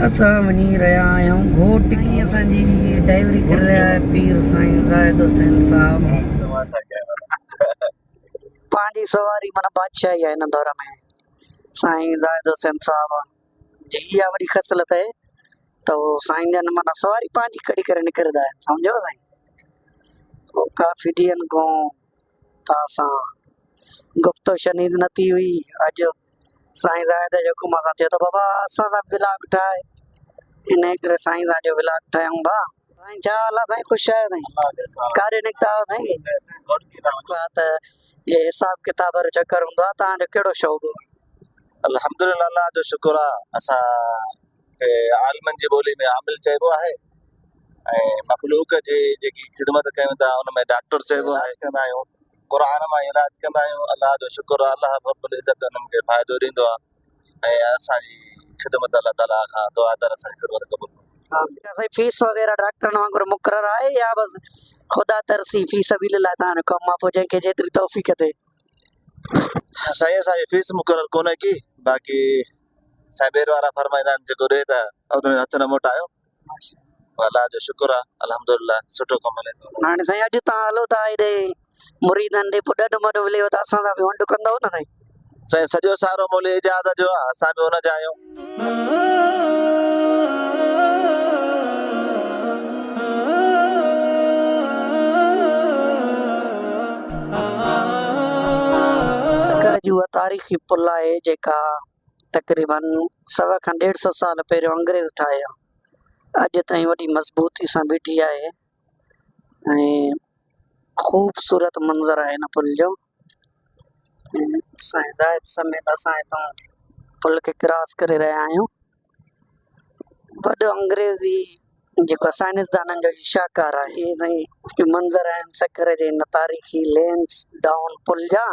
असां वञी रहिया आहियूं घोट की असांजी डाइवरी कर रहा है पीर साईं ज़ाहिद हुसैन साहब। पंहिंजी सवारी माना बादशाही आहे हिन दौर में साईं ज़ाहिद हुसैन साहब जी इहा वॾी ख़सलत आहे त उहो साईं जन माना सवारी पंहिंजी कढी करे निकिरंदा आहिनि सम्झो साईं। पोइ काफ़ी ॾींहंनि खां तव्हां सां गुफ़्तो शनीद न थी हुई। अॼु साईं ज़ाहिद जो हुकुम सां थियो त बाबा असां सां ब्लॉग ठाहे इन करे साईं सां जो ब्लॉग ठाहियूं भा। साईं छा हाल आहे साईं? ख़ुशि आहियो साईं? काॾे निकिता आहियो साईं? त ये हिसाब किताब जो चकर हूंदो आहे। तव्हांजो कहिड़ो शौक़ु? अल्हम्दुलिल्लाह, अल्लाह जो शुक्र आहे। असां खे आलमनि जी ॿोली में आमिल चइबो आहे ऐं मखलूक जी जेकी ख़िदमत कयूं था उन में डॉक्टर चइबो आहे। कंदा आहियूं क़ुरान मां इलाज कंदा आहियूं। अल्लाह जो शुक्र आहे, अल्लाह रब्बुल इज़्ज़त उन्हनि खे फ़ाइदो ॾींदो आहे ऐं असांजी ख़िदमत अल्लाह ताला खां दुआ दर असांजी ख़िदमत क़बूल। साईं फीस वग़ैरह डॉक्टरनि वांगुरु मुक़ररु आहे या बसि ख़ुदा तरसी फी सबीलिल्लाह तव्हांजो कमु आहे, पोइ जंहिंखे जेतिरी तौफ़ीक़ थिए? साईं असांजी फीस मुक़ररु कोन्हे की, बाक़ी साईं ॿेर वारा फरमाईंदा आहिनि जेको ॾिए त ओतिरो हथ न मोटायो। अल्लाह जो शुक्र आहे, अल्हम्दुलिल्लाह सुठो कमु हले थो। हाणे साईं अॼु तव्हां हलो था हेॾे मुरीदनि ॾे, पोइ ॾढ मॾ मिलेव त असां सां बि वंड कंदव न साईं? साईं सॼो सारो मौली इजाज़त जो आहे, असां बि हुन जा आहियूं। सकर जी उहा तारीख़ी पुल आहे जेका तक़रीबन 100 खां 150 साल पहिरियों अंग्रेज़ ठाहिया, अॼु ताईं वॾी मज़बूती सां बीठी आहे ऐं ख़ूबसूरत मंज़र आहे हिन पुल जो। साईं ज़ाहिद समेत असां हितां पुल खे क्रॉस करे रहिया आहियूं। वॾो अंग्रेज़ी जेको साइंसदाननि जो शाहकार आहे इहे मंज़र आहिनि सकर जे हिन तारीख़ी लेंस डाउन पुल जा।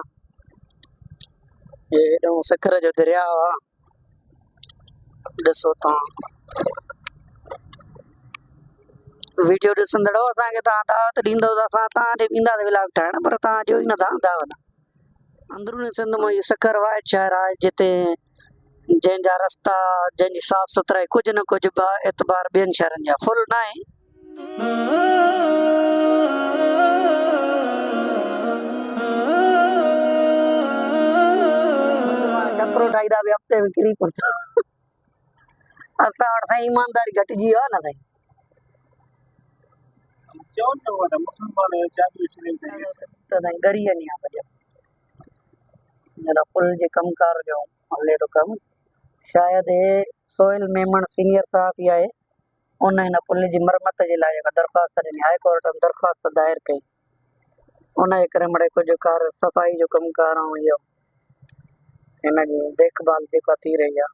हे हेॾो सकर जो दरियाउ आहे, ॾिसो तव्हां वीडियो ॾिसंदड़ो असांखे तव्हां दावत ॾींदव त असां तव्हां ॾे ईंदासीं व्लॉग ठाहिण, पर तव्हां ॾियो ई नथा दावत। अंदरूनी सिंध में इहो सकर वाहिद शहर आहे जिते जंहिंजा रस्ता जंहिंजी साफ़ सुथराई कुझु न कुझु एतबार ॿियनि शहरनि जा फुल न आहे। छकरो ठाहींदा बि हफ़्ते में किरी पहुता। असां वटि साईं ईमानदारी घटिजी वियो आहे न साईं। ॻरी वञी आहे सॼो जॾहिं पुल जे कमकार जो हले थो कमु। शायदि सोहेल मेमण सीनियर सहाफ़ी आहे, उन हिन पुल जी मरमत जे लाइ जेका दरख़्वास्त ॾिनी, हाई कोर्ट में दरख़्वास्त दायर कई, उन जे करे मिड़े कुझु कार सफ़ाई जो कमकार ऐं इहो हिन जी देखभाल जेका थी रही आहे।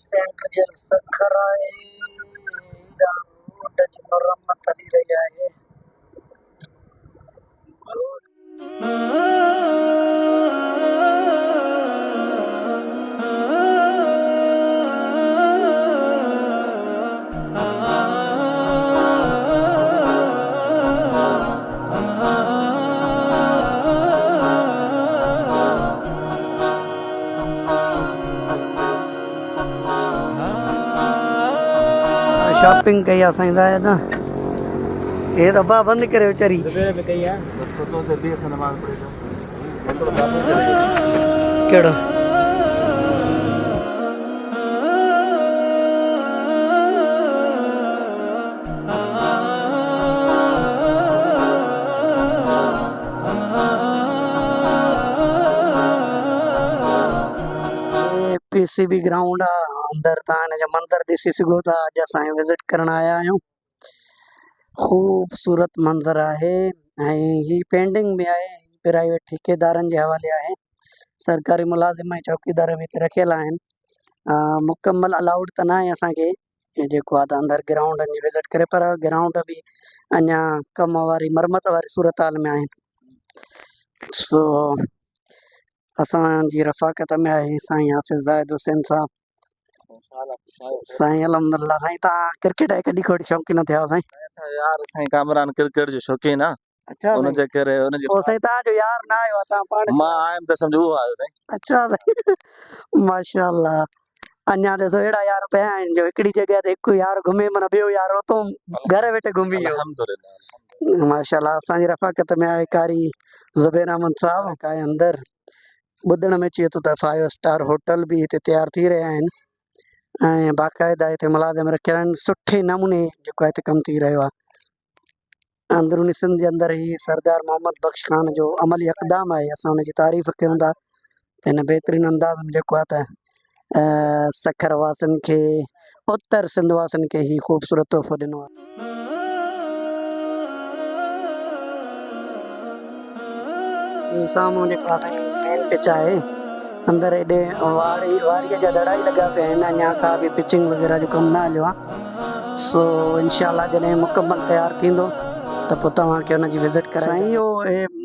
सेंटर जेल सखर आहे, रोड जी मरम्मत हली रही आहे। शॉपिंग कई आहे साईं ज़ाहिद हे त बा बंदि करे वेचारी बस फोटो ते भी असन मार पड़े कहिड़ो पीसीबी ग्राउंड आहे अंदरि तव्हां हिन जो मंज़र ॾिसी सघो था अॼु असां विज़िट करण आया आहियूं ख़ूबसूरत मंज़र आहे ऐं ही पेंटिंग बि आहे प्राइवेट ठेकेदारनि जे हवाले आहे सरकारी मुलाज़िम ऐं चौकीदार बि हिते रखियल आहिनि मुकमल अलाउड त न आहे असांखे हे जेको आहे त अंदरि ग्राउंडनि जी विज़िट करे पर ग्राउंड बि अञा कम वारी मरमत वारी सूरत हाल में आहिनि सो असांजी रफ़ाक़त में आहे साईं हाफ़िज़ ज़ाहिद हुसैन साहब साईं अलहमदुलिल्लाह साईं तव्हां क्रिकेट जा कॾहिं खोड़ शौक़ीन थिया साईं यार साईं कामरान क्रिकेट जो शौक़ीन आहे अच्छा उन साईं जे करे उन जे पोइ साईं तव्हांजो यार न आयो आहे तव्हां पाण मां आयुमि त सम्झो उहो आयो साईं अच्छा साईं माशाअल्लाह अञा ॾिसो अहिड़ा यार पिया आहिनि जो हिकिड़ी जॻह ते हिकु यार घुमे माना ॿियो यार उतो घरु वेठे घुमी वियो अल्हम्दुलिल्लाह माशाअल्लाह असांजी रफ़ाक़त में आहे कारी ज़ुबैर अहमद साहब आहे अंदरि ॿुधण में अचे थो त 5 स्टार होटल बि हिते तयारु थी रहिया आहिनि ऐं बाक़ाइदा हिते मुलाज़िम रखियल आहिनि सुठे नमूने जेको आहे हिते कमु थी रहियो आहे अंदरूनी सिंध जे अंदरि ही सरदार मोहम्मद बख्श खान जो अमली इक़दाम आहे असां हुनजी तारीफ़ कयूं था हिन बहितरीन अंदाज़ में जेको आहे त सखर वासियुनि खे उत्तर सिंध वासियुनि खे ही ख़ूबसूरत तोहफ़ो ॾिनो आहे साम्हूं जेको आहे मेन पिच आहे अंदरि हेॾे वारीअ जा दड़ाई लॻा पिया आहिनि अञा का बि पिचिंग वग़ैरह जो कमु न हलियो आहे सो इनशाला जॾहिं मुकमल तयारु थींदो त पोइ तव्हांखे हुनजी विज़िट कराईं इहो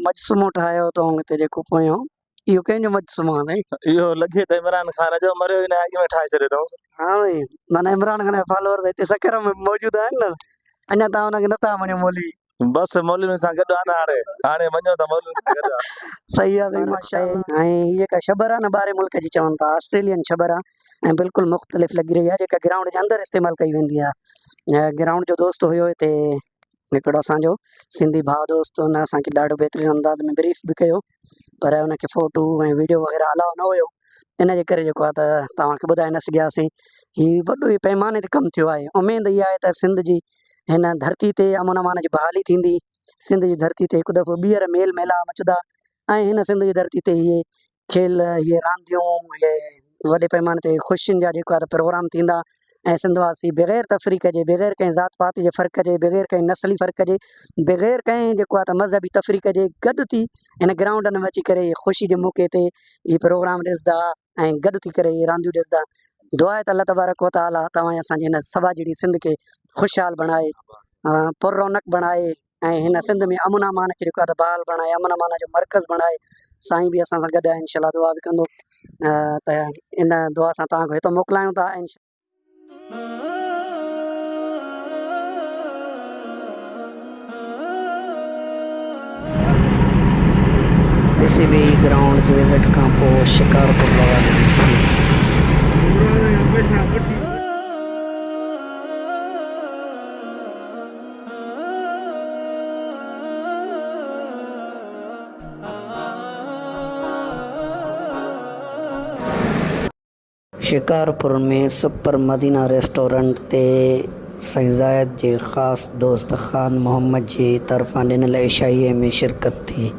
मजसूमो ठाहियो अथऊं हिते जेको पोयों इहो कंहिंजो मजसूमो आहे साईं इहो लॻे त इमरान ख़ान जो मरियो हिन अॻ में ठाहे छॾियो अथऊं हा भई माना इमरान खान जा फॉलोअर हिते सकर में मौजूदु आहिनि न अञा तव्हां हुनखे नथा वञो मोली बस मौलवी सां गॾु आहे न हाणे वञो त मौलवी सां गॾु आहे सही आहे साईं माशाअल्लाह ऐं हीअ जेका ख़बर आहे न ॿाहिरि मुल्क जी चवनि था ऑस्ट्रेलियन ख़बर आहे ऐं बिल्कुलु मुख़्तलिफ़ लॻी रही आहे जेका ग्राउंड जे अंदरि इस्तेमालु कई वेंदी आहे ग्राउंड जो दोस्त हुयो हिते हिकिड़ो असांजो सिंधी भाउ दोस्त हुन असांखे ॾाढो बहितरीनु अंदाज़ में ब्रीफ बि कयो पर हुनखे फ़ोटो ऐं वीडियो वग़ैरह अलाउ न हुयो इन जे करे जेको आहे त तव्हांखे ॿुधाए न सघियासीं हीउ वॾो ई पैमाने ते कमु थियो आहे उमेदु इहा आहे त सिंध जी हिन धरती ते अमन अमान जी बहाली थींदी सिंध जी धरती ते हिकु दफ़ो ॿीहर मेल मेला मचंदा ऐं हिन सिंध जी धरती ते इहे खेल इहे रांदियूं इहे वॾे पैमाने ते ख़ुशियुनि जा जेको आहे त प्रोग्राम थींदा ऐं सिंधवासी बग़ैर तफ़रीक़ जे बग़ैर कंहिं ज़ात पात जे फ़र्क़ जे बग़ैर कंहिं नस्ली फ़र्क़ जे बग़ैर कंहिं जेको आहे त मज़हबी तफ़रीक़ जे गॾु थी हिन ग्राउंडनि में अची करे ख़ुशी जे मौक़े ते इहे प्रोग्राम ॾिसंदा ऐं गॾु थी करे इहे रांदियूं ॾिसंदा दुआ आहे त अल्लाह तबारक व तआला तव्हां असांजे हिन सभा जहिड़ी सिंध खे ख़ुशहाल बणाए पुर रौनक बणाए ऐं हिन सिंध में अमन अमान खे जेको आहे त बहाल बणाए अमन अमान जो मर्कज़ बणाए साईं बि असां सां गॾु आहे इनशाला दुआ बि कंदो त इन दुआ सां तव्हांखे हितां मोकिलायूं था पीसीबी ग्राउंड जी विज़िट खां पोइ शिकारपुर शिकारपुर में सुपर मदीना रेस्टोरेंट ते साईं ज़ाहिद जे ख़ासि दोस्त ख़ान मोहम्मद जी तरफ़ां ॾिनल इशाईअ में शिरकत थी